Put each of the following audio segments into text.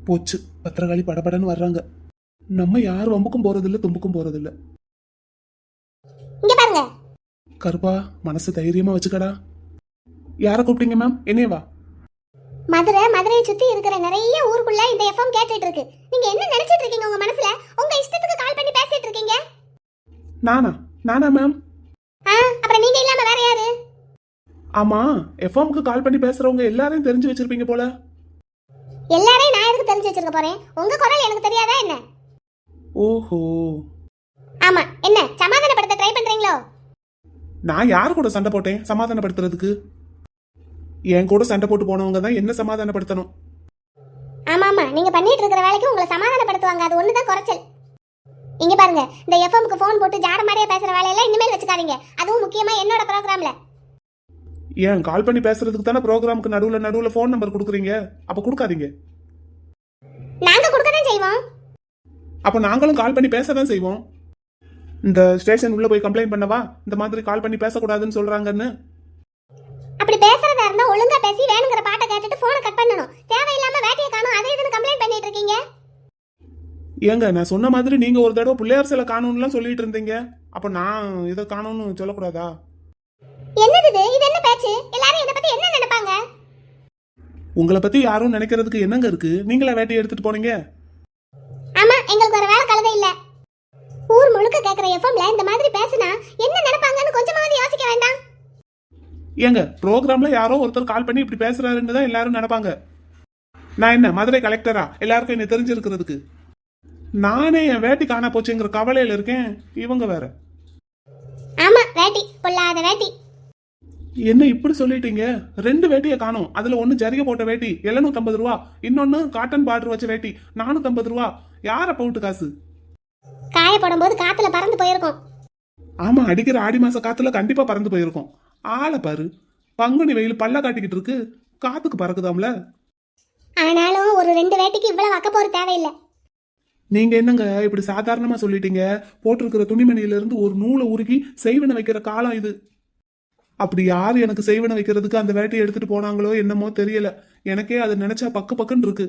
போச்சு. பத்திரகாளி படபடன்னு வர்றாங்க. நம்ம யார் வம்புக்கும் போறதில்ல, தும்புக்கும் போறதில்ல. இங்க பாருங்க. கருப்பா, மனசு தைரியமா வச்சுக்கடா. யார கூப்பிட்டீங்க மேம்? என்னையவா? மதுரையை சுத்தி இருக்கிற நிறைய ஊருக்குள்ள இந்த எஃப்எம் கேட்டுட்டு இருக்கு. நீங்க என்ன நினைச்சிட்டு இருக்கீங்க உங்க மனசுல? உங்க இஷ்டத்துக்கு கால் பண்ணி பேசிட்டு இருக்கீங்க. நானா? நானா மேம்? அப்புறம் நீங்க இல்லாம வேற யாரு? ஆமா, எஃப்எம்க்கு கால் பண்ணி பேசுறவங்க எல்லாரையும் தெரிஞ்சு வச்சிருப்பீங்க போல. எல்லாரையும் நான் எதுக்கு தெரிஞ்சு வச்சிருக்க போறேன்? உங்க குரல் எனக்கு தெரியாதா என்ன? ஓஹோ. ஆமா, என்ன சமாதானப்படுத்த ட்ரை பண்றீங்களோ? நான் யார் கூட சண்டை போட்டேன் சமாதானப்படுத்துறதுக்கு? என் கூட சண்டை போட்டு போனவங்க தான் என்ன சமாதானப்படுத்தணும். ஆமா ஆமா, நீங்க பண்ணிட்டு இருக்கிற வேலைக்கு உங்களை சமாதானப்படுத்துவாங்க, அது ஒண்ணுதான் குறைச்சல். இங்க பாருங்க, இந்த எஃப்எம்க்கு போன் போட்டு ஜாட மாடியா பேசுற வேலையெல்லாம் இனிமேல் வச்சுக்காதீங்க. அதுவும் முக்கியமா என்னோட ப்ரோக்ராம்ல. ஏன் கால் பண்ணி பேசுறதுக்கு தானே ப்ரோக்ராமுக்கு நடுவுல ஃபோன் நம்பர் கொடுக்குறீங்க? அப்ப கொடுக்காதீங்க. நாங்க கொடுக்க தான் செய்வோம். அப்ப நாங்களும் கால் பண்ணி பேச தான் செய்வோம். இந்த ஸ்டேஷன் உள்ள போய் கம்ப்ளைண்ட் பண்ணவா இந்த மாதிரி கால் பண்ணி பேசக்கூடாதுன்னு சொல்றாங்கன்னு? அப்படி பேசுறதா இருந்தா ஒழுங்கா பேசி வேணுங்கிற பாட்டை கேட்டுட்டு போனை கட் பண்ணணும். தேவையில்லாம வேட்டையை காணும் அதை இதுன்னு கம்ப்ளைண்ட் பண்ணிட்டு இருக்கீங்க. ஏங்க, நான் சொன்ன மாதிரி நீங்க ஒரு தடவை பிள்ளையார் சிலை காணும்லாம் சொல்லிட்டு இருந்தீங்க. அப்ப நான் இதை காணும்னு சொல்லக்கூடாதா? என்னது இது என்ன பேச்சு? எல்லாரும் இத பத்தி என்ன நினைப்பாங்க? உங்களை பத்தி யாரும் நினைக்கிறதுக்கு என்னங்க இருக்கு? நீங்களா வேட்டையை எடுத்துட்டு போனீங்க? ஆமா, எங்களுக்கு ஒரு வேலை கலதை இல்ல. ஊர் முழுக்க கேக்குற எஃப்எம்ல இந்த மாதிரி பேசினா என்ன நினைப்பாங்கன்னு கொஞ்சமாவது யோசிக்க வேண்டாம்? ஏங்க, ப்ரோக்ராம்ல யாரோ ஒருத்தர் கால் பண்ணி இப்படி பேசுறாருன்னு தான் எல்லாரும் நினைப்பாங்க. நான் என்ன மதுரை கலெக்டரா எல்லாருக்கும் என்ன தெரிஞ்சிருக்கிறதுக்கு? நானே என் வேட்டி காணா போச்சுங்கிற கவலையில இருக்கேன். இவங்க வேற. ஆமா, வேட்டி பொல்லாத வேட்டி. என்ன இப்படி சொல்லிட்டீங்க? 2 வேட்டியை காணும். அதுல ஒண்ணு ஜரிகை போட்ட வேட்டி 750 ரூபா, இன்னொன்னு காட்டன் பார்டர் வச்ச வேட்டி 450 ரூபா. யார பவுட்டு காசு? காய போடும்போது காத்துல பறந்து போயிருக்கும். ஆமா, அடிக்கிற ஆடி மாச காத்துல கண்டிப்பா பறந்து போயிருக்கும். ஆளை பாரு, பங்குனி வெயில் பல்ல காட்டிக்கிட்டு இருக்கு, காத்துக்கு பறக்குதாம்ல. ஆனாலும் ஒரு 2 வேட்டிக்கு இவ்வளவு அக்க போற தேவையில்லை. நீங்க என்னங்க இப்படி சாதாரணமா சொல்லிட்டீங்க? போட்டிருக்கிற துணிமணியில இருந்து ஒரு நூலை உருகி செய்வன வைக்கிற காலம் இது. அப்படி யார் எனக்கு செய்வன வைக்கிறதுக்கு அந்த வேட்டையை எடுத்துட்டு போனாங்களோ என்னமோ தெரியல. எனக்கே அதை நினைச்சா பக்கு பக்குன்னு இருக்கு.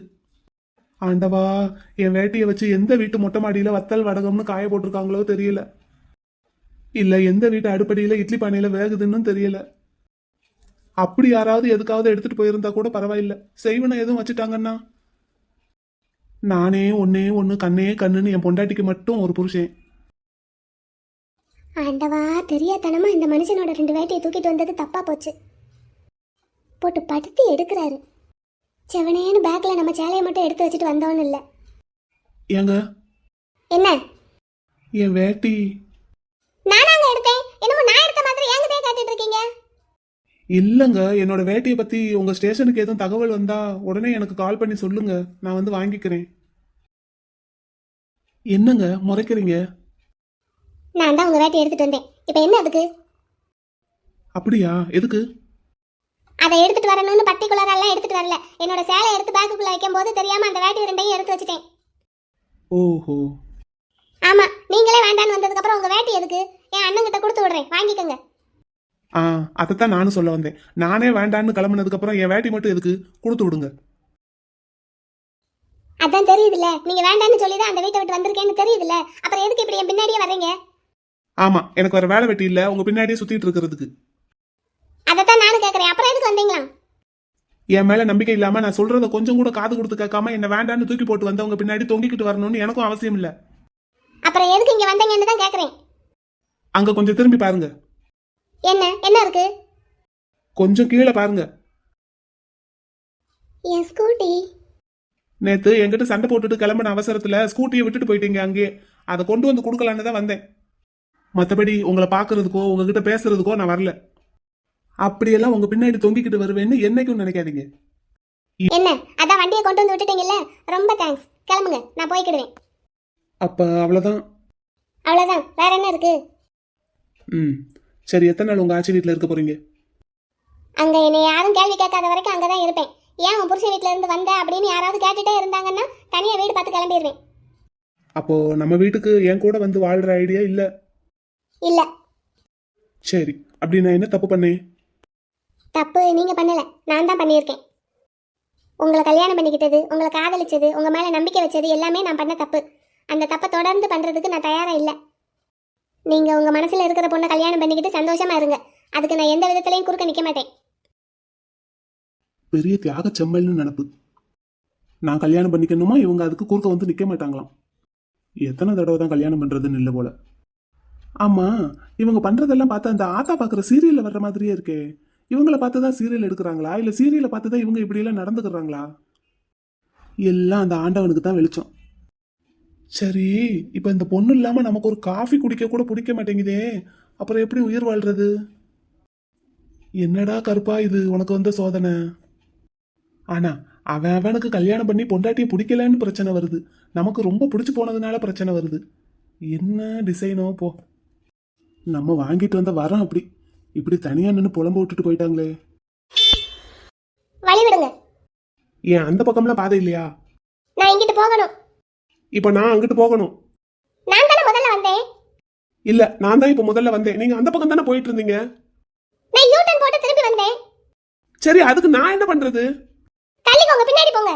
ஆண்டவா, என் வேட்டியை வச்சு எந்த வீட்டு மொட்டை மாடியில வத்தல் வடகம்னு காய போட்டிருக்காங்களோ தெரியல. இல்ல எந்த வீட்டு அடுப்படியில இட்லி பானையில வேகுதுன்னு தெரியல. அப்படி யாராவது எதுக்காவது எடுத்துட்டு போயிருந்தா கூட பரவாயில்ல. செய்வன எதுவும் வச்சுட்டாங்கன்னா நானே ஒன்னே ஒண்ணு கண்ணே கண்ணுன்னு என் பொண்டாட்டிக்கு மட்டும் ஒரு புருஷன். ஆண்டவா, தெரியாதனமா இந்த மனுஷனோட 2 வேட்டியை தூக்கிட்டு வந்தது தப்பா போச்சு. போட்டு படுத்தி எடுக்கிறாரு. செவனேன்னு பேக்ல நம்ம சேலையை மட்டும் எடுத்து வச்சுட்டு வந்தோன்னு இல்ல. ஏங்க, என்ன? என் வேட்டி நானாங்க எடுத்தேன். என்னமோ நான் எடுத்த மாதிரி என்கிட்டயே கேட்டுட்டு இருக்கீங்க. இல்லங்க, என்னோட வேட்டியை பத்தி உங்க ஸ்டேஷனுக்கு எதுவும் தகவல் வந்தா உடனே எனக்கு கால் பண்ணி சொல்லுங்க, நான் வந்து வாங்கிக்கிறேன். என்னங்க முறைக்கிறீங்க? நான் தான் உங்க வேட்டி எடுத்துட்டு வந்தேன். இப்ப என்ன அதுக்கு? அப்படியா? எதுக்கு? அதை எடுத்துட்டு வரணும்னு பர்டிகுலரா எல்லாம் எடுத்துட்டு வரல. என்னோட சேலை எடுத்து பேக்குக்குள்ள வைக்கும் போது தெரியாம அந்த வேட்டி 2ஐயும் எடுத்து வச்சுட்டேன். ஓஹோ. ஆமா, நீங்களே வேண்டான்னு வந்ததுக்கு அப்புறம் உங்க வேட்டி எதுக்கு? என் அண்ணன் கிட்ட கொடுத்து விடுறேன், வாங்கிக்கோங்க. அதைத்தான் நானும் சொல்ல வந்தேன். நானே வேண்டான்னு கிளம்புனதுக்கு அப்புறம் என் வேட்டி மட்டும் எதுக்கு? கொடுத்து விடுங்க. அதான் தெரியுதுல்ல, நீங்க வேண்டான்னு சொல்லிதான் அந்த வீட்டை விட்டு வந்திருக்கேன்னு தெரியுதுல்ல. அப்புறம் எதுக்கு இப்படி என் பின்னாடியே வர்றீங்க? ஆமா, எனக்கு வேற வேலை வெட்டி இல்ல உங்க பின்னாடியே சுத்திட்டு இருக்கிறதுக்கு. அதைத்தான் நானும் கேக்குறேன், அப்புறம் எதுக்கு வந்தீங்களா? என் மேல நம்பிக்கை இல்லாம நான் சொல்றத கொஞ்சம் கூட காது கொடுத்து கேட்காம என்ன வேண்டான்னு தூக்கி போட்டு வந்தவங்க பின்னாடி தொங்கிக்கிட்டு வரணும்னு எனக்கும் அவசியம் இல்ல. அப்புறம் எதுக்கு இங்க வந்தீங்கன்னு தான் கேக்குறேன். அங்க கொஞ்சம் திரும்பி பாருங்க. என்ன என்ன இருக்கு? கொஞ்சம் கீழே பாருங்க. என் ஸ்கூட்டி. நேத்து என்கிட்ட சண்டை போட்டுட்டு கிளம்பின அவசரத்துல ஸ்கூட்டியை விட்டுட்டு போயிட்டீங்க அங்கே. அதை கொண்டு வந்து கொடுக்கலான்னு தான் வந்தேன். மற்றபடி உங்களை பாக்குறதுக்கோ உங்ககிட்ட பேசுறதுக்கோ நான் வரல. அப்படியெல்லாம் உங்க பின்னாடி தொங்கிக்கிட்டு வருவேன்னு என்னைக்கும் நினைக்காதீங்க. என்ன, அதான் வண்டியை கொண்டு வந்து விட்டுட்டீங்கல்ல, ரொம்ப தேங்க்ஸ். கிளம்புங்க, நான் போய்க்கிடுவேன். அப்ப அவ்வளவுதான்? அவ்வளவுதான், வேற என்ன இருக்கு? சரி, எத்தனை நாள் உங்க ஆட்சி வீட்டுல இருக்க போறீங்க? அங்க என்னை யாரும் கேள்வி கேட்காத வரைக்கும் அங்கதான் இருப்பேன். ஏன் உன் புருஷன் வீட்டுல இருந்து வந்த அப்படின்னு யாராவது கேட்டுட்டே இருந்தாங்கன்னா தனியா வீடு பார்த்து கிளம்பிடுவேன். அப்போ நம்ம வீட்டுக்கு என் கூட வந்து வாழ்ற ஐடியா இல்ல? இல்ல. சரி, அப்படி நான் என்ன தப்பு பண்ணேன்? தப்பு நீங்க பண்ணல, நான் தான் பண்ணியிருக்கேன். உங்களை கல்யாணம் பண்ணிக்கிட்டது, உங்களை காதலிச்சது, உங்க மேல நம்பிக்கை வச்சது எல்லாமே நான் பண்ண தப்பு. அந்த தப்பை தொடர்ந்து பண்றதுக்கு நான் தயாரா இல்லை. நீங்க உங்க மனசுல இருக்கிற பொண்ணை கல்யாணம் பண்ணிக்கிட்டு சந்தோஷமா இருங்க. அதுக்கு நான் எந்த விதத்திலையும் குறுக்க நிக்க மாட்டேன். பெரிய தியாக செம்மல்னு நினப்பு. நான் கல்யாணம் பண்ணிக்கணுமா, இவங்க அதுக்கு குறுக்க வந்து நிற்க மாட்டாங்களாம். எத்தனை தடவை தான் கல்யாணம் பண்ணுறதுன்னு இல்லை போல. ஆமாம், இவங்க பண்ணுறதெல்லாம் பார்த்தா அந்த ஆத்தா பார்க்குற சீரியலில் வர்ற மாதிரியே இருக்கே. இவங்கள பார்த்து தான் சீரியல் எடுக்கிறாங்களா, இல்லை சீரியலை பார்த்து தான் இவங்க இப்படியெல்லாம் நடந்துக்கிறாங்களா? எல்லாம் அந்த ஆண்டவனுக்கு தான் வெளிச்சம். சரி, இப்போ இந்த பொண்ணு இல்லாமல் நமக்கு ஒரு காஃபி குடிக்க கூட பிடிக்க மாட்டேங்குதே, அப்புறம் எப்படி உயிர் வாழ்றது? என்னடா கருப்பா இது உனக்கு வந்த சோதனை? ஆனா அவனுக்கு கல்யாணம் பண்ணி பொண்டாட்டியை பிடிக்கலன்னு பிரச்சனை வருது, நமக்கு ரொம்ப பிடிச்சு போனதுனால பிரச்சனை வருது. என்ன டிசைனோ போ. நம்ம வாங்கிட்டு வந்த வரோம் அப்படி இப்படி தனியா நின்று புலம்ப விட்டுட்டு போயிட்டாங்களே. வழி விடுங்க. ஏன் அந்த பக்கம்லாம் பாதை இல்லையா? நான் இங்கிட்டு போகணும். இப்ப நான் அங்கிட்டு போகணும். நான் தானே முதல்ல வந்தேன். இல்ல, நான் தான் இப்ப முதல்ல வந்தேன். நீங்க அந்த பக்கம் தானே போயிட்டு இருந்தீங்க. நான் யூ டர்ன் போட்டு திருப்பி வந்தேன். சரி, அதுக்கு நான் என்ன பண்றது? தள்ளிக்கோங்க, பின்னாடி போங்க.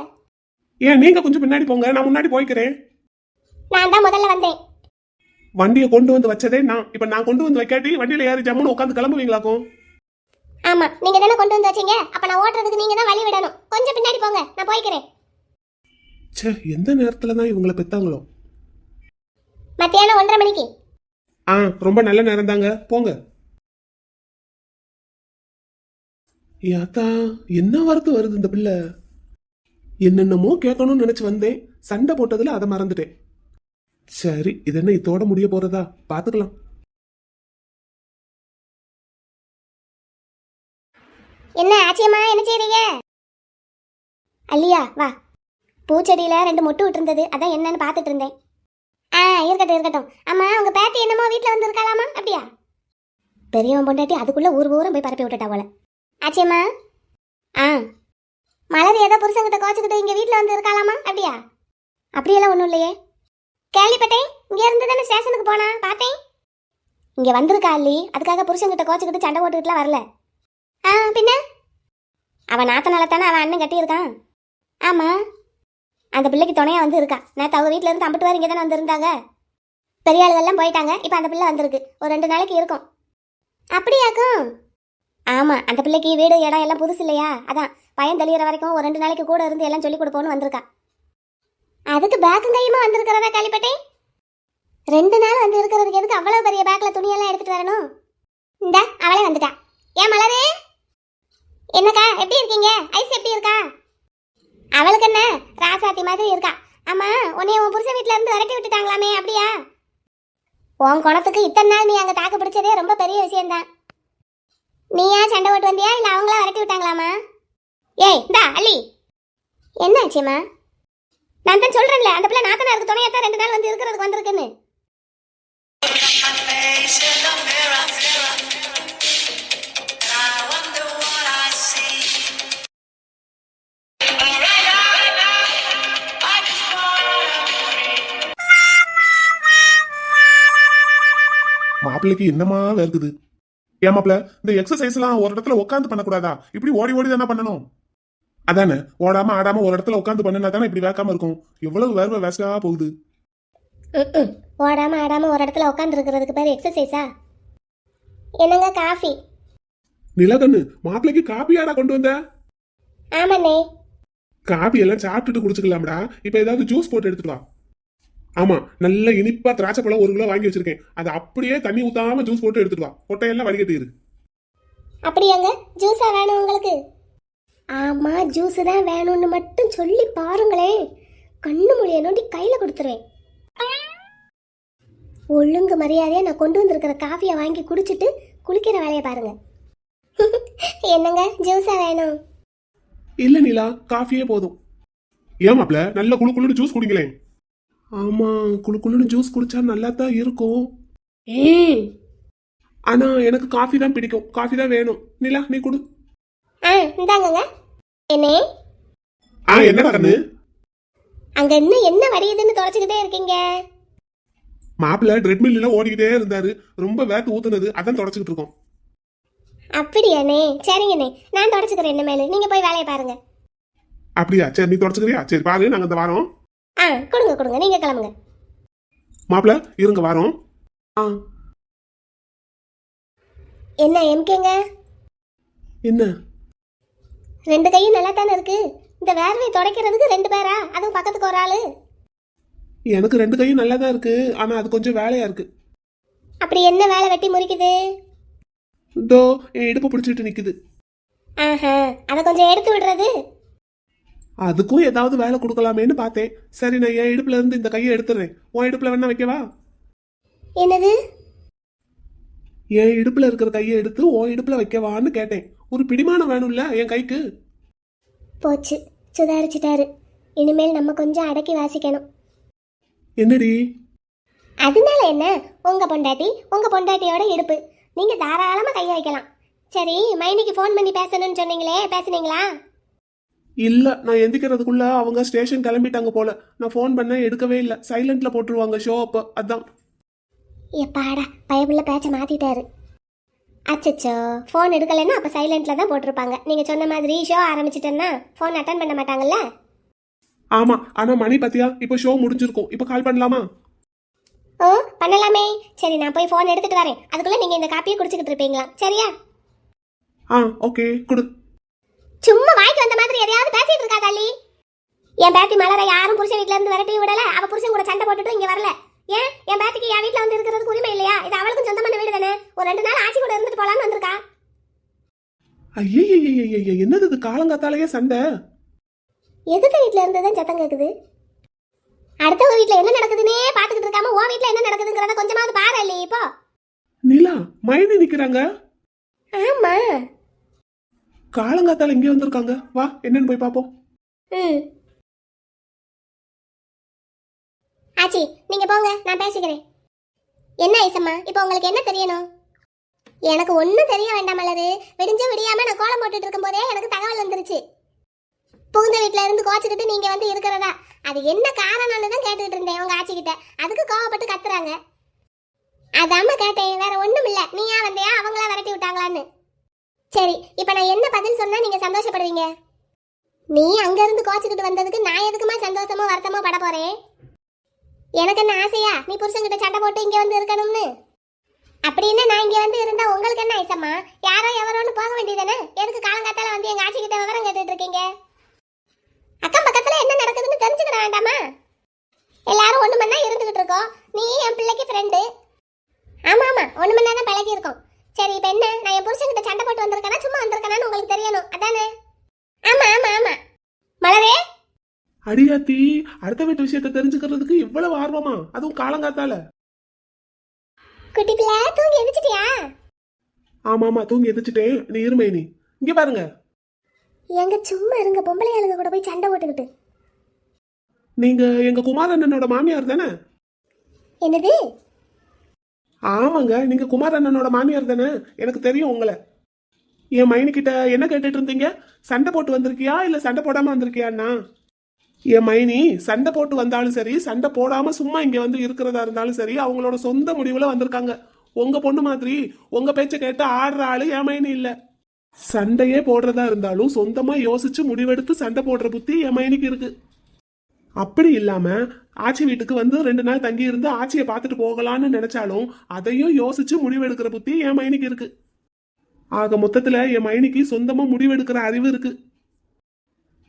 ஏன் நீங்க கொஞ்சம் பின்னாடி போங்க, நான் முன்னாடி போய்க்கிறேன். நான் தான் முதல்ல வந்தேன். வண்டியை கொண்டு வந்து வச்சதே நான். இப்ப நான் கொண்டு வந்து வைக்காட்டி வண்டியில ஏறி ஜம்முன்னு உட்காந்து கிளம்புவீங்களாக்கும்? ஆமா, நீங்க தானே கொண்டு வந்து வச்சீங்க. அப்ப நான் ஓட்டுறதுக்கு நீங்க தான் வழி விடணும். கொஞ்சம் பின்னாடி போங்க, நான் போய்க்கிறேன். ச்சே, எந்த நேரத்துல தான் இவங்களை பெத்தாங்களோ. மத்தியானம் 1:30 மணிக்கு. ரொம்ப நல்ல நேரம் தாங்க, போங்க. யாத்தா, என்ன வார்த்தை வருது இந்த பிள்ளை? என்னென்னமோ கேட்கணும்னு நினைச்சு வந்தேன், சண்டை போட்டதுல அதை மறந்துட்டேன். சரி, இது என்ன இதோட முடிய போறதா? பாத்துக்கலாம். என்ன ஆச்சியம்மா, என்ன செய்றீங்க? அல்லியா வா. பூச்செடியில 2 மொட்டு விட்டுருந்தது, அதான் என்னன்னு பார்த்துட்டு இருந்தேன். இருக்கட்டும் இருக்கட்டும். அம்மா, உங்க பேத்தி என்னமோ வீட்டுல வந்து இருக்காளாமா? அப்படியா? பெரியவன் பொண்டாட்டி அதுக்குள்ள ஊர் ஊரம் போய் பரப்பி விட்டுட்டா போல. ஆச்சியம்மா. மலர் ஏதோ புருஷன்கிட்ட கோச்சுக்கிட்டு இங்க வீட்டுல வந்து இருக்காளாமா? அப்படியா? அப்படியெல்லாம் ஒண்ணும் இல்லையே. கேள்விப்பட்டேன், இங்க இருந்து தானே ஸ்டேஷனுக்கு போனா, பார்த்தேன். இங்க வந்திருக்கா அல்லி, அதுக்காக புருஷன்கிட்ட கோச்சுக்கிட்டு சண்டை போட்டுக்கிட்டுலாம் வரல. பின்ன அவன் நாத்தனால தானே அவன் அண்ணன் கட்டியிருக்கான். ஆமா, அந்த பிள்ளைக்கு துணையா வந்து இருக்கா. நேற்று அவங்க வீட்டுல இருந்து அம்பிட்டு வாரம் இங்கே தானே வந்திருந்தாங்க. பெரிய ஆளுகள்லாம் போயிட்டாங்க, இப்போ அந்த பிள்ளை வந்திருக்கு. ஒரு 2 நாளைக்கு இருக்கும். அப்படியாக்கும்? ஆமா, அந்த பிள்ளைக்கு வீடு இடம் எல்லாம் புதுசு இல்லையா, அதான் பையன் தெளிகிற வரைக்கும் ஒரு 2 நாளைக்கு கூட இருந்து எல்லாம் சொல்லி கொடுப்போன்னு வந்திருக்கா. அதுக்கு பேக்கும் கையுமா வந்திருக்கிறதா கேள்விப்பட்டேன். 2 நாள் வந்து இருக்கிறதுக்கு எதுக்கு அவ்வளவு பெரிய பேக்ல துணியெல்லாம் எடுத்துட்டு வரணும்? இந்த அவளே வந்துட்டா. ஏன் மலரே, என்னக்கா எப்படி இருக்கீங்க? ஐஸ் எப்படி இருக்கா? அவளுக்கு என்ன, ராசாத்தி மாதிரி இருக்கா. ஆமா, உன்னைய உன் புருஷன் வீட்டுல இருந்து விரட்டி விட்டுட்டாங்களாமே, அப்படியா? உன் குணத்துக்கு இத்தனை நாள் நீ அங்க தாக்கு பிடிச்சதே ரொம்ப பெரிய விஷயம்தான். நீயா சண்டை போட்டு வந்தியா, இல்ல அவங்களா விரட்டி விட்டாங்களாமா? ஏய் இந்தா அல்லி, என்ன ஆச்சுமா? நான் தான் சொல்றேன்ல, அந்த பிள்ளை நாத்தனாருக்கு துணையாத்தான் 2 நாள் வந்து இருக்கிறதுக்கு வந்திருக்குன்னு. மாப்பிள்ளைக்கு என்னமா இருக்குது? ஏமாப்ல, இந்த எக்ஸசைஸ் எல்லாம் ஒரு இடத்துல உட்காந்து பண்ணக்கூடாதா? இப்படி ஓடி ஓடி தானே பண்ணணும். அதானே, ஓடாம ஆடாம ஒரு இடத்துல உட்காந்து பண்ணினா தானே இப்படி வேக்காம இருக்கும். எவ்வளவு வேர்வை வேஸ்டா போகுது. ஓடாம ஆடாம ஒரு இடத்துல உட்காந்து இருக்கிறதுக்கு பேர் எக்ஸசைஸா? என்னங்க காஃபி? நிலகண்ணு, மாப்பிள்ளைக்கு காப்பியாடா கொண்டு வந்த? ஆமாண்ணே. காபி எல்லாம் சாப்பிட்டுட்டு குடிச்சுக்கலாம்டா. இப்ப ஏதாவது ஜூஸ் போட்டு எடுத்துட்டு வா. ஆமா, நல்ல இனிப்பா திராட்சை பழம் 1 கிலோ வாங்கி வச்சிருக்கேன். அதை அப்படியே தண்ணி ஊத்தாம ஜூஸ் போட்டு எடுத்துட்டு வா. கொட்டையெல்லாம் வடிகட்டிரு. அப்படியாங்க, ஜூஸா வேணும் உங்களுக்கு? ஆமா, ஜூஸ் தான் வேணும்னு மட்டும் சொல்லி பாருங்களேன், கண்ணு மொழியை நோண்டி கையில கொடுத்துருவேன். ஒழுங்கு மரியாதையா நான் கொண்டு வந்திருக்கிற காஃபியை வாங்கி குடிச்சிட்டு குளிக்கிற வேலையை பாருங்க. என்னங்க, ஜூஸா வேணும்? இல்ல நிலா, காஃபியே போதும். ஏமாப்ல, நல்ல குளு குளுன்னு ஜூஸ் குடிங்களேன். ஆமா, குளு குளுன்னு ஜூஸ் குடிச்சா நல்லா தான் இருக்கும். ஆனா எனக்கு காஃபி தான் பிடிக்கும். காஃபி தான் வேணும். நிலா, நீ குடு. இந்தாங்க. என்னே? என்னடா கண்ணு? அங்க இன்னும் என்ன வடியுதுன்னு தொடச்சுக்கிட்டே இருக்கீங்க? மாப்பிள்ள ட்ரெட்மில்ல ஓடிக்கிட்டே இருந்தாரு, ரொம்ப வேத்து ஊத்துனது, அதான் தொடச்சுக்கிட்டு இருக்கோம். அப்படியானே, சரிங்கண்ணே, நான் தொடச்சுக்கிறேன். என்ன மேல நீங்க போய் வேலையை பாருங்க. அப்படியா? சரி, நீ தொடச்சுக்கிறியா? சரி பாரு, நாங்க இந்த வாரம். ஆ கொடுங்க கொடுங்க, நீங்க கிளம்புங்க. மாப்பிள இருங்க வாரோம். ஆ. என்ன எம்கேங்க, என்ன? ரெண்டு கையும் நல்லா தானே இருக்கு. இந்த வேர்வை துடைக்கிறதுக்கு ரெண்டு பேரா, அதுவும் பக்கத்துக்கு ஒரு ஆளு? எனக்கு ரெண்டு கையும் நல்லா தான் இருக்கு, ஆனா அது கொஞ்சம் வேலையா இருக்கு. அப்படி என்ன வேலை வெட்டி முறிக்குது? இதோ என் இடுப்பு பிடிச்சிட்டு நிக்குது. ஆஹா, அதை கொஞ்சம் எடுத்து விடுறது. அதுக்கும் ஏதாவது வேலை கொடுக்கலாமேன்னு பார்த்தேன். சரி, நான் என் இடுப்புல இருந்து இந்த கையை எடுத்துறேன். உன் இடுப்புல வேணா வைக்கவா? என்னது? என் இடுப்புல இருக்கிற கையை எடுத்து உன் இடுப்புல வைக்கவான்னு கேட்டேன். ஒரு பிடிமானம் வேணும்ல என் கைக்கு. போச்சு, சுதாரிச்சிட்டாரு. இனிமேல் நம்ம கொஞ்சம் அடக்கி வாசிக்கணும். என்னடி? அதனால என்ன, உங்க பொண்டாட்டி உங்க பொண்டாட்டியோட இடுப்பு, நீங்க தாராளமா கையை வைக்கலாம். சரி, மைனிக்கு ஃபோன் பண்ணி பேசணும்னு சொன்னீங்களே, பேசுனீங்களா? இல்ல, நான் எந்திக்கிறதுக்குள்ள அவங்க ஸ்டேஷன் கிளம்பிட்டாங்க போல. நான் ஃபோன் பண்ண எடுக்கவே இல்லை. சைலண்ட்ல போட்டுருவாங்க ஷோ அப்ப, அதான். எப்பாடா, பயமுள்ள பேச்ச மாத்திட்டாரு. அச்சச்சோ, ஃபோன் எடுக்கலைன்னா அப்ப சைலண்ட்ல தான் போட்டிருப்பாங்க. நீங்க சொன்ன மாதிரி ஷோ ஆரம்பிச்சிட்டேன்னா ஃபோன் அட்டன் பண்ண மாட்டாங்கல்ல. ஆமா, ஆனா மணி பாத்தியா, இப்ப ஷோ முடிஞ்சிருக்கும். இப்ப கால் பண்ணலாமா? ஓ பண்ணலாமே. சரி, நான் போய் ஃபோன் எடுத்துட்டு வரேன். அதுக்குள்ள நீங்க இந்த காப்பியை குடிச்சுக்கிட்டு இருப்பீங்களா? சரியா? ஆ ஓகே, குடு. சும்மா வாய்க்கு வந்த மாதிரி எதையாவது பேசிட்டு இருக்காதா அள்ளி? என் பேத்தி மலரை யாரும் புருஷன் வீட்ல இருந்து விரட்டி விடல. அவ புருஷன் கூட சண்டை போட்டுட்டு இங்க வரல. ஏன் என் பேத்திக்கு என் வீட்ல வந்து இருக்கிறதுக்கு உரிமை இல்லையா? இது அவளுக்கும் சொந்தமான வீடு தானே. ஒரு 2 நாள் ஆட்சி கூட இருந்துட்டு போலான்னு வந்திருக்கா. ஐயய்யய்யய்ய, என்னது இது காலங்காத்தாலேயே சண்டை? எதுக்கு வீட்ல இருந்துதான் சத்தம் கேக்குது? அடுத்தவங்க வீட்ல என்ன நடக்குதுன்னே பாத்துக்கிட்டு இருக்காம உன் வீட்ல என்ன நடக்குதுங்கிறத கொஞ்சமாவது பாரு அள்ளி. இப்போ நிலா, மைனி நிக்கிறாங்க. ஆமா. காலங்காத்தால இங்கே வந்திருக்காங்க. வா, என்னன்னு போய் பாப்போம். ம். ஆச்சி, நீங்க போங்க, நான் பேசிக்கிறேன். என்ன ஐசம்மா, இப்போ உங்களுக்கு என்ன தெரியணும்? எனக்கு ஒன்றும் தெரிய வேண்டாம் மலரு. விடிஞ்சு விடியாம நான் கோலம் போட்டுட்டு இருக்கும் போதே எனக்கு தகவல் வந்துருச்சு. புகுந்த வீட்ல இருந்து கோச்சுக்கிட்டு நீங்க வந்து இருக்கிறதா. அது என்ன காரணம்னு தான் கேட்டுக்கிட்டு இருந்தேன் உங்க ஆச்சி கிட்ட. அதுக்கு கோவப்பட்டு கத்துறாங்க. அதாம கேட்டேன், வேற ஒண்ணும் இல்ல. நீயா வந்தியா, அவங்களா விரட்டி விட்டாங்களான்னு. சரி, இப்ப நான் என்ன பதில் சொன்னா நீங்க சந்தோஷப்படுவீங்க? நீ அங்க இருந்து கோச்சுக்கிட்டு வந்ததுக்கு நான் எதுக்குமா சந்தோஷமோ வருத்தமோ பட போறேன்? எனக்கு என்ன ஆசையா நீ புருஷன்கிட்ட சண்டை போட்டு இங்க வந்து இருக்கணும்னு? அப்படின்னு நான் இங்க வந்து இருந்தா உங்களுக்கு என்ன ஐசம்மா? யாரோ எவரோன்னு போக வேண்டியதானே. எதுக்கு காலங்காத்தால வந்து எங்க ஆட்சி கிட்ட விவரம் கேட்டுட்டு இருக்கீங்க? அக்கம் பக்கத்துல என்ன நடக்குதுன்னு தெரிஞ்சுக்கிட வேண்டாமா? எல்லாரும் ஒண்ணு மண்ணா இருந்துகிட்டு இருக்கோம். நீ என் பிள்ளைக்கு ஃப்ரெண்டு. ஆமா ஆமா, ஒண்ணு மண்ணா தான் பழகி இருக்கோம். சரி, இப்ப என்ன, நான் என் புருஷன்கிட்ட சண்டை போட்டு வந்திருக்கேனா சும்மா வந்திருக்கேனான்னு உங்களுக்கு தெரியணும், அதானே? ஆமா ஆமா ஆமா. மலரே, அடியாத்தி, அடுத்த வீட்டு விஷயத்தை தெரிஞ்சுக்கிறதுக்கு இவ்வளவு ஆர்வமா? அதுவும் காலங்காத்தால? குட்டி பிள்ளை தூங்கி எந்திரிச்சிட்டியா? ஆமா, தூங்கி எதிர்ச்சிட்டேன். நீ இருமை. நீ இங்க பாருங்க. எங்க சும்மா இருங்க, பொம்பளை ஆளுங்க கூட போய் சண்டை போட்டுக்கிட்டு. நீங்க எங்க குமாரண்ணனோட மாமியார் தானே? என்னது? ஆமாங்க, நீங்க குமாரண்ணனோட மாமியார் தானே? எனக்கு தெரியும் உங்களை. என் மைனிக்கிட்ட என்ன கேட்டுட்டு இருந்தீங்க? சண்டை போட்டு வந்திருக்கியா இல்ல சண்டை போடாம வந்திருக்கியான்னா? என் மைனி சண்டை போட்டு வந்தாலும் சரி, சண்டை போடாம சும்மா இங்க வந்து இருக்கிறதா இருந்தாலும் சரி, அவங்களோட சொந்த முடிவுல வந்திருக்காங்க. உங்க பொண்ணு மாதிரி உங்க பேச்ச கேட்டு ஆடுற ஆளு என் மைனி இல்ல. சண்டையே போடுறதா இருந்தாலும் சொந்தமா யோசிச்சு முடிவெடுத்து சண்டை போடுற புத்தி என் மைனிக்கு இருக்கு. அப்படி இல்லாம ஆட்சி வீட்டுக்கு வந்து 2 நாள் தங்கி இருந்து ஆட்சியை பார்த்துட்டு போகலான்னு நினைச்சாலும் அதையும் யோசிச்சு முடிவெடுக்கிற புத்தி என் மைனிக்கு இருக்கு. ஆக மொத்தத்துல என் மைனிக்கு சொந்தமா முடிவெடுக்கிற அறிவு இருக்கு.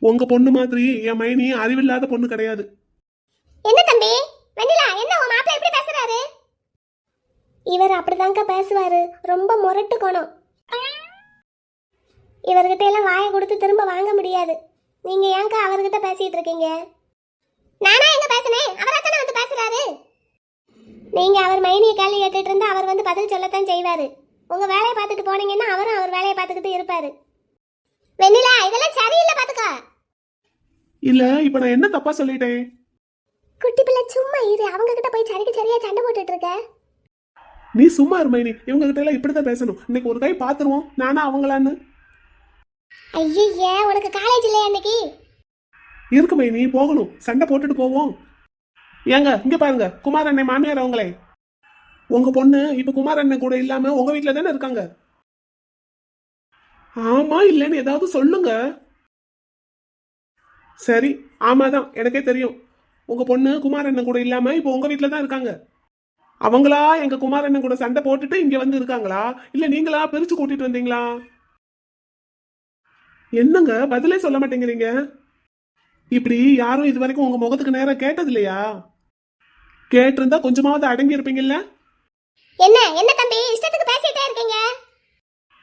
உங்க பொண்ணு மாதிரி என் மைனி அறிவில்லாத பொண்ணு கிடையாது. என்ன தம்பி வெண்ணிலா, என்ன உன் மாப்பிள்ளை எப்படி பேசுறாரு? இவர் அப்படிதாங்க பேசுவாரு, ரொம்ப முரட்டு குணம். இவர்கிட்ட எல்லாம் வாயை கொடுத்து திரும்ப வாங்க முடியாது. நீங்க ஏங்க அவர்கிட்ட பேசிட்டு இருக்கீங்க? நானா எங்க பேசுனேன்? அவரா தானே வந்து பேசுறாரு. நீங்க அவர் மைனியை கேள்வி கேட்டுட்டு இருந்தா அவர் வந்து பதில் சொல்லத்தான் செய்வாரு. உங்க வேலையை பார்த்துட்டு போனீங்கன்னா அவரும் அவர் வேலையை பார்த்துக்கிட்டு இருப்பாரு. வெண்ணிலா, இதெல்லாம் சரியில்லை பாத்துக்கா. இல்ல, இப்ப நான் என்ன தப்பா சொல்லிட்டேன்? குட்டி பிள்ளை சும்மா இரு, அவங்க கிட்ட போய் சரிக்கு சரியா சண்டை போட்டுட்டு இருக்க. நீ சும்மா இருமைனி, இவங்க கிட்ட எல்லாம் இப்படிதான் பேசணும். இன்னைக்கு ஒரு கை பாத்துருவோம், நானா அவங்களான்னு. ஐயே, உனக்கு காலேஜ் இல்லையா இன்னைக்கு? இருக்கு மைனி, போகணும். சண்டை போட்டுட்டு போவோம். ஏங்க இங்க பாருங்க, குமார் அண்ணன் மாமியார் அவங்களே. உங்க பொண்ணு இப்ப குமார் அண்ணன் கூட இல்லாம உங்க வீட்டுல தானே இருக்காங்க? ஆமா இல்லன்னு ஏதாவது சொல்லுங்க. சரி, ஆமாதான், எனக்கே தெரியும். உங்க பொண்ணு குமாரண்ணன் கூட இல்லாம இப்போ உங்க வீட்டுல தான் இருக்காங்க. அவங்களா எங்க குமாரண்ணன் கூட சண்டை போட்டுட்டு இங்க வந்து இருக்காங்களா, இல்ல நீங்களா பிரிச்சு கூட்டிட்டு வந்தீங்களா? என்னங்க பதிலே சொல்ல மாட்டேங்கிறீங்க? இப்படி யாரும் இது வரைக்கும் உங்க முகத்துக்கு நேரம் கேட்டது இல்லையா? கேட்டிருந்தா கொஞ்சமாவது அடங்கி இருப்பீங்கல்ல? என்ன என்ன தம்பி இஷ்டத்துக்கு பேசிட்டே இருக்கீங்க?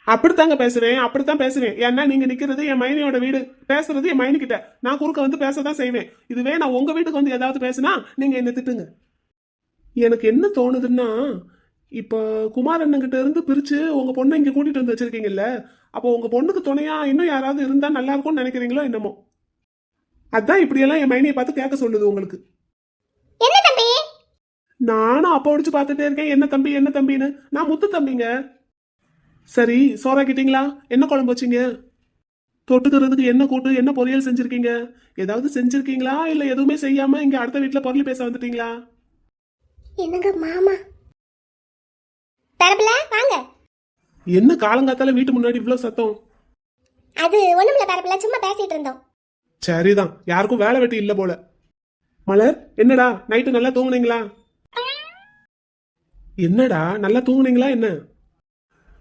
அப்படித்தாங்க பேசுவேன், அப்படித்தான் பேசுவேன். ஏன்னா நீங்க நிக்கிறது என் மைனியோட வீடு, பேசுறது என் மைனி கிட்ட. நான் குறுக்க வந்து பேசதான் செய்வேன். இதுவே நான் உங்க வீட்டுக்கு வந்து ஏதாவது பேசுனா நீங்க என்ன திட்டுங்க. எனக்கு என்ன தோணுதுன்னா, இப்ப குமாரண்ணன் கிட்ட இருந்து பிரிச்சு உங்க பொண்ணை இங்க கூட்டிட்டு வந்து வச்சிருக்கீங்கல்ல, அப்போ உங்க பொண்ணுக்கு துணையா இன்னும் யாராவது இருந்தா நல்லா இருக்கும்னு நினைக்கிறீங்களோ என்னமோ. அதான் இப்படியெல்லாம் என் மைனியை பார்த்து கேட்க சொல்லுது உங்களுக்கு. என்ன தம்பி? நானும் அப்ப ஒடிச்சு பார்த்துட்டே இருக்கேன், என்ன தம்பி என்ன தம்பின்னு. நான் முத்து தம்பிங்க. சரி, சோறாக்கிட்டீங்களா? என்ன குழம்பு வச்சீங்க? தொட்டுக்கிறதுக்கு என்ன கூட்டு, என்ன பொரியல் செஞ்சிருக்கீங்க? ஏதாவது செஞ்சிருக்கீங்களா, இல்ல எதுவுமே செய்யாம இங்க அடுத்த வீட்டுல பொருள் பேச வந்துட்டீங்களா? என்னங்க மாமா பரபல வாங்க. என்ன காலங்காத்தால வீட்டு முன்னாடி இவ்வளவு சத்தம்? அது ஒண்ணுமில்ல பரபல, சும்மா பேசிட்டு இருந்தோம். சரிதான், யாருக்கும் வேலை வெட்டி இல்ல போல. மலர், என்னடா நைட்டு நல்லா தூங்குனீங்களா? என்னடா நல்லா தூங்குனீங்களா என்ன?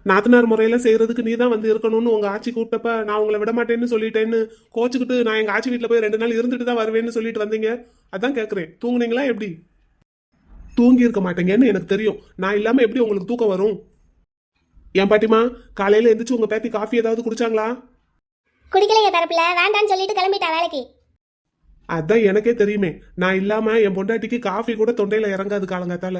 நாத்தனார் முறையில செய்யறதுக்கு நீ தான் வந்து இருக்கணும்னு உங்க ஆட்சி கூப்பிட்டப்ப நான் உங்களை விட மாட்டேன்னு சொல்லிட்டேன்னு கோச்சுக்கிட்டு நான் எங்க ஆட்சி வீட்டுல போய் 2 நாள் இருந்துட்டு தான் வருவேன்னு சொல்லிட்டு வந்தீங்க. அதான் கேக்குறேன், தூங்குனீங்களா எப்படி? தூங்கி இருக்க மாட்டேங்கன்னு எனக்கு தெரியும். நான் இல்லாம எப்படி உங்களுக்கு தூக்கம் வரும்? ஏன் பாட்டிமா, காலையில எந்திரிச்சு உங்க பேத்தி காஃபி ஏதாவது குடிச்சாங்களா? குடிக்கலையே பரபல, வேண்டான்னு சொல்லிட்டு கிளம்பிட்டா வேலைக்கு. அதான் எனக்கே தெரியுமே, நான் இல்லாம என் பொண்டாட்டிக்கு காஃபி கூட தொண்டையில இறங்காது காலங்காத்தால.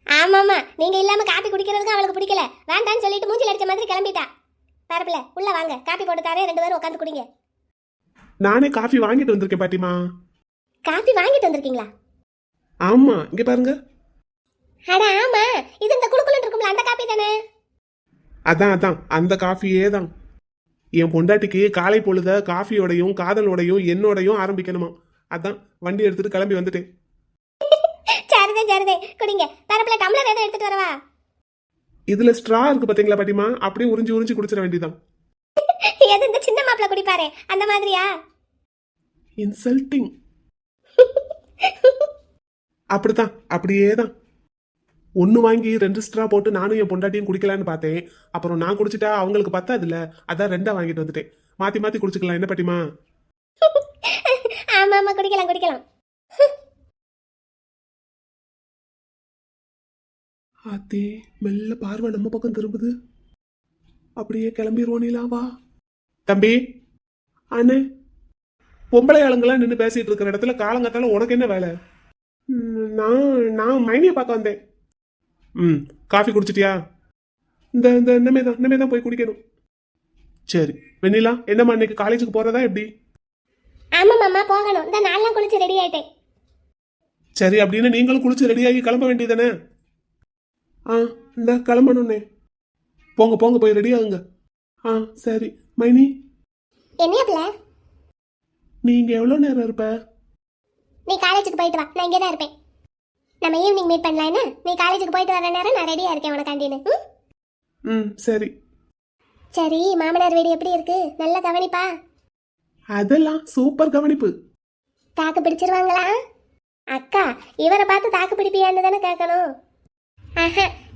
ஆமாமா, நீங்க இல்லாம காப்பி குடிக்கிறதுக்கு அவளுக்கு பிடிக்கல, வேண்டான்னு சொல்லிட்டு மூஞ்சில அடிச்ச மாதிரி கிளம்பிட்டா. பரபல உள்ள வாங்க, காப்பி போட்டு தரேன், 2 பேரும் உட்காந்து குடிங்க. நானே காஃபி வாங்கிட்டு வந்திருக்கேன் பாட்டிமா. காப்பி வாங்கிட்டு வந்திருக்கீங்களா? ஆமா, இங்க பாருங்க. அட ஆமா, இது இந்த குளுக்குள்ள இருக்கும்ல அந்த காப்பி தானே? அதான் அந்த காஃபியே தான். என் பொண்டாட்டிக்கு காலை பொழுத காஃபியோடையும் காதலோடையும் என்னோடையும் ஆரம்பிக்கணுமா. அதான் வண்டி எடுத்துட்டு கிளம்பி வந்துட்டேன். சரிதே குடிங்க. பரபல டம்ளர் எதை எடுத்துட்டு வரவா? இதுல ஸ்ட்ரா இருக்கு பாத்தீங்களா பாட்டிமா, அப்படியே உறிஞ்சி உறிஞ்சி குடிச்சிட வேண்டியதான். எது இந்த சின்ன மாப்பிள்ள குடிப்பாரே அந்த மாதிரியா? இன்சல்ட்டிங். அப்படித்தான், அப்படியே தான். 1 வாங்கி 2 ஸ்ட்ரா போட்டு நானும் என் பொண்டாட்டியும் குடிக்கலான்னு பார்த்தேன். அப்புறம் நான் குடிச்சிட்டா அவங்களுக்கு பத்தாது இல்ல, அதான் 2 வாங்கிட்டு வந்துட்டேன். மாத்தி மாத்தி குடிச்சுக்கலாம் என்ன பாட்டிமா? ஆமா குடிக்கலாம். ஆத்தே, மெல்ல பார்வை நம்ம பக்கம் திரும்புது. அப்படியே கிளம்பிடுவோம். வா தம்பி. அண்ணே, பொம்பளை ஆளுங்கெல்லாம் நின்று பேசிட்டு இருக்கிற இடத்துல காலங்காத்தால உனக்கு என்ன வேலை? நான் மைனியை பார்க்க வந்தேன். காஃபி குடிச்சிட்டியா? இந்த இனிமே தான் போய் குடிக்கணும். சரி வெண்ணிலா, என்னம்மா இன்னைக்கு காலேஜுக்கு போறதா எப்படி? ஆமா மாமா போகணும், இந்த நான்லாம் குளிச்சு ரெடி ஆயிட்டேன். சரி, அப்படின்னு நீங்களும் குளிச்சு ரெடியாகி கிளம்ப வேண்டியதானே? இந்த கிளம்பணும்னே. போங்க போய் ரெடி ஆகுங்க. சரி மைனி. என்னையா நீ இங்க எவ்வளவு நேரம் இருப்ப? நீ காலேஜுக்கு போயிட்டு வா, நான் இங்கே தான் இருப்பேன். நம்ம ஈவினிங் மீட் பண்ணலாம் என்ன? நீ காலேஜுக்கு போயிட்டு வர நேரம் நான் ரெடியா இருக்கேன் உனக்காண்டின்னு. சரி. சரி, மாமனார் வீடு எப்படி இருக்கு? நல்ல கவனிப்பா? அதெல்லாம் சூப்பர் கவனிப்பு. தாக்கு பிடிச்சிருவாங்களா? அக்கா, இவரை பார்த்து தாக்கு பிடிப்பியான்னு தானே கேட்கணும்.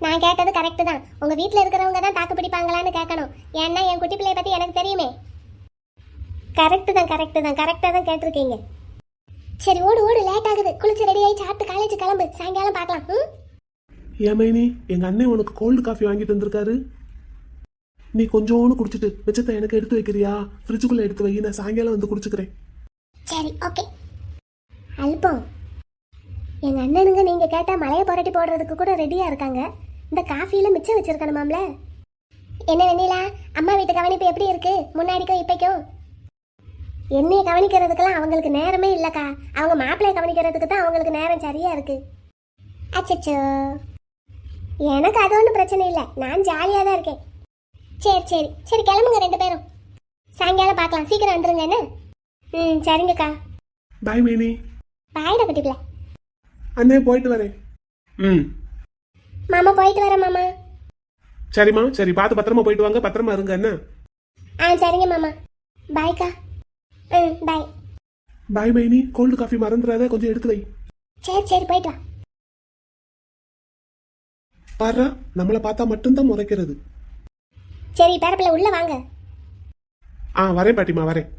நான் கேட்டது கரெக்டு தான். உங்க வீட்டில் இருக்கிறவங்க தான் தாக்கு பிடிப்பாங்களான்னு கேட்கணும். ஏன்னா என் குட்டி பிள்ளைய பத்தி எனக்கு தெரியுமே. கரெக்டாக தான் கேட்டிருக்கீங்க. சரி ஓடு லேட் ஆகுது. குளிச்சு ரெடி ஆகி சாப்பிட்டு காலேஜ் கிளம்பு, சாயங்காலம் பார்க்கலாம். ஏன் மைனி, எங்க அண்ணன் உனக்கு கோல்டு காஃபி வாங்கிட்டு வந்திருக்காரு. நீ கொஞ்சோன்னு குடிச்சிட்டு மிச்சத்தை எனக்கு எடுத்து வைக்கிறியா? ஃப்ரிட்ஜுக்குள்ள எடுத்து வை, நான் சாயங்காலம் வந்து குடிச்சுக்கிறேன். சரி ஓகே. அல்பம், எங்க அண்ணனுங்க நீங்க கேட்டா மலையை புரட்டி போடுறதுக்கு கூட ரெடியா இருக்காங்க. இந்த காஃபியில மிச்சம் வச்சிருக்கணுமாம்ல. என்ன வெண்ணிலா, அம்மா வீட்டு கவனிப்பு எப்படி இருக்கு முன்னாடிக்கும் இப்பைக்கும்? என்னைய கவனிக்கிறதுக்கெல்லாம் அவங்களுக்கு நேரமே இல்லக்கா. அவங்க மாப்பிள்ளைய கவனிக்கிறதுக்கு தான் அவங்களுக்கு நேரம் சரியா இருக்கு. அச்சச்சோ, எனக்கு அது ஒன்றும் பிரச்சனை இல்லை, நான் ஜாலியாக தான் இருக்கேன். சரி கிளம்புங்க 2 பேரும், சாயங்காலம் பார்க்கலாம். சீக்கிரம் வந்துருங்க என்ன? சரிங்கக்கா. பாய் மைனி. பாய்டா குட்டிப்பிள்ள. அண்ணே போயிட்டு வரேன். மாமா போயிட்டு வரேன் மாமா. சரிம்மா, சரி பார்த்து பத்திரமா போயிட்டு வாங்க, பத்திரமா இருங்க என்ன? சரிங்க மாமா. பாய்க்கா. ம் பாய். பாய் மைனி, கோல்டு காஃபி மறந்துடாத, கொஞ்சம் எடுத்து வை. சரி சரி போயிட்டு வா. பாரு, நம்மளை பார்த்தா மட்டும்தான் முறைக்கிறது. சரி பேரப்பிள்ளை உள்ள வாங்க. வரேன் பாட்டிமா, வரேன்.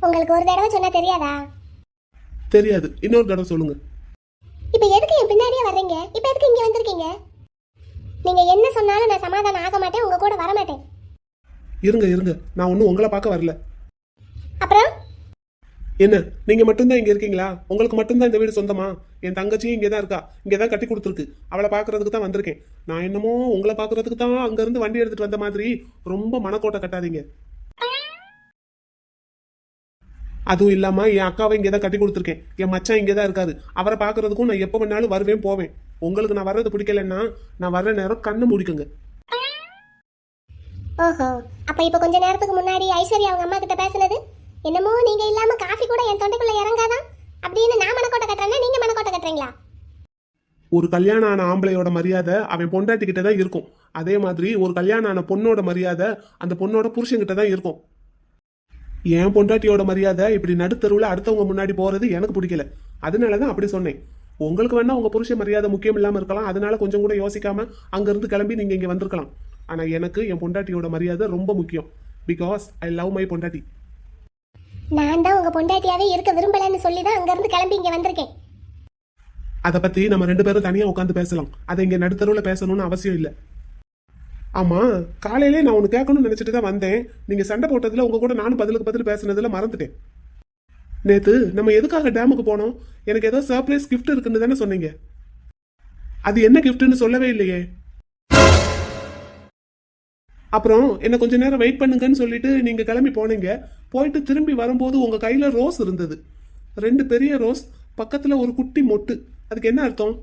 உங்களுக்கு ஒரு தடவை சொன்னா தெரியாதா? தெரியாது, இன்னொரு தடவை சொல்லுங்க. இப்போ எதுக்கு என் பின்னாடியே வர்றீங்க? இப்போ எதுக்கு இங்க வந்திருக்கீங்க? நீங்க என்ன சொன்னாலும் நான் சமாதானம் ஆக மாட்டேன், உங்க கூட வர மாட்டேன். இருங்க இருங்க, நான் ஒன்றும் உங்களை பார்க்க வரல. அப்புறம் என்ன, நீங்க மட்டும்தான் இங்க இருக்கீங்களா? உங்களுக்கு மட்டும்தான் இந்த வீடு சொந்தமா? என் தங்கச்சியும் இங்கே தான் இருக்கா, இங்கே தான் கட்டி கொடுத்துருக்கு. அவளை பார்க்கறதுக்கு தான் வந்திருக்கேன். நான் என்னமோ உங்களை பார்க்கறதுக்கு தான் அங்க இருந்து வண்டி எடுத்துட்டு வந்த மாதிரி ரொம்ப மனக்கோட்டை கட்டாதீங்க. அதுவும் இல்லாம என் அக்காவை இங்கே தான் கட்டி கொடுத்துருக்கேன். என் மச்சான் இங்கே தான் இருக்காரு. அவரை பார்க்கறதுக்கும் நான் எப்போ வேணாலும் வருவேன் போவேன். உங்களுக்கு நான் வர்றது பிடிக்கலன்னா நான் வர்ற நேரம் கண்ணு முடிக்குங்க. ஓஹோ, அப்ப இப்போ கொஞ்ச நேரத்துக்கு முன்னாடி ஐஸ்வர்யா அவங்க அம்மா கிட்ட பேசுனது என்னமோ நீங்க இல்லாம காஃபி கூட என் தொண்டைக்குள்ள இறங்காதான் அப்படின்னு நான் மனக்கோட்டை கட்டுறேன்னா நீங்க மனக்கோட்டை கட்டுறீங்களா? ஒரு கல்யாணம் ஆன ஆம்பளையோட மரியாதை அவன் பொண்டாட்டிக்கிட்ட தான் இருக்கும். அதே மாதிரி ஒரு கல்யாணம் ஆன பொண்ணோட மரியாதை அந்த பொண்ணோட புருஷன்கிட்ட தான் இருக்கும். என் பொண்டாட்டியோட மரியாதை இப்படி நடுத்தருவில் அடுத்தவங்க முன்னாடி போறது எனக்கு பிடிக்கல. அதனாலதான் அப்படி சொன்னேன். உங்களுக்கு வேணா உங்க புருஷ மரியாதை முக்கியம் இல்லாம இருக்கலாம், அதனால கொஞ்சம் கூட யோசிக்காம அங்க இருந்து கிளம்பி நீங்க இங்க வந்திருக்கலாம். ஆனா எனக்கு என் பொண்டாட்டியோட மரியாதை ரொம்ப முக்கியம். பிகாஸ் ஐ லவ் மை பொண்டாட்டி. நான் தான் உங்க பொண்டாட்டியாவே இருக்க விரும்பலன்னு சொல்லி தான் அங்க இருந்து கிளம்பி இங்க வந்திருக்கேன். அதை பத்தி நம்ம 2 பேரும் தனியா உட்காந்து பேசலாம். அதை இங்க நடுத்தருவில் பேசணும்னு அவசியம் இல்லை. ஆமா, காலையிலே நான் ஒன்று கேட்கணும்னு நினைச்சிட்டு தான் வந்தேன். நீங்க சண்டை போட்டதுல உங்க கூட நானும் பதிலுக்கு பதில் பேசுனதுல மறந்துட்டேன். நேத்து நம்ம எதுக்காக டேமுக்கு போனோம்? எனக்கு ஏதோ சர்ப்ரைஸ் கிஃப்ட் இருக்குன்னு தானே சொன்னீங்க. அது என்ன கிஃப்ட்னு சொல்லவே இல்லையே. அப்புறம் என்ன கொஞ்ச நேரம் வெயிட் பண்ணுங்கன்னு சொல்லிட்டு நீங்க கிளம்பி போனீங்க. போயிட்டு திரும்பி வரும்போது உங்க கையில ரோஸ் இருந்தது. 2 பெரிய ரோஸ், பக்கத்துல ஒரு குட்டி மொட்டு. அதுக்கு என்ன அர்த்தம்?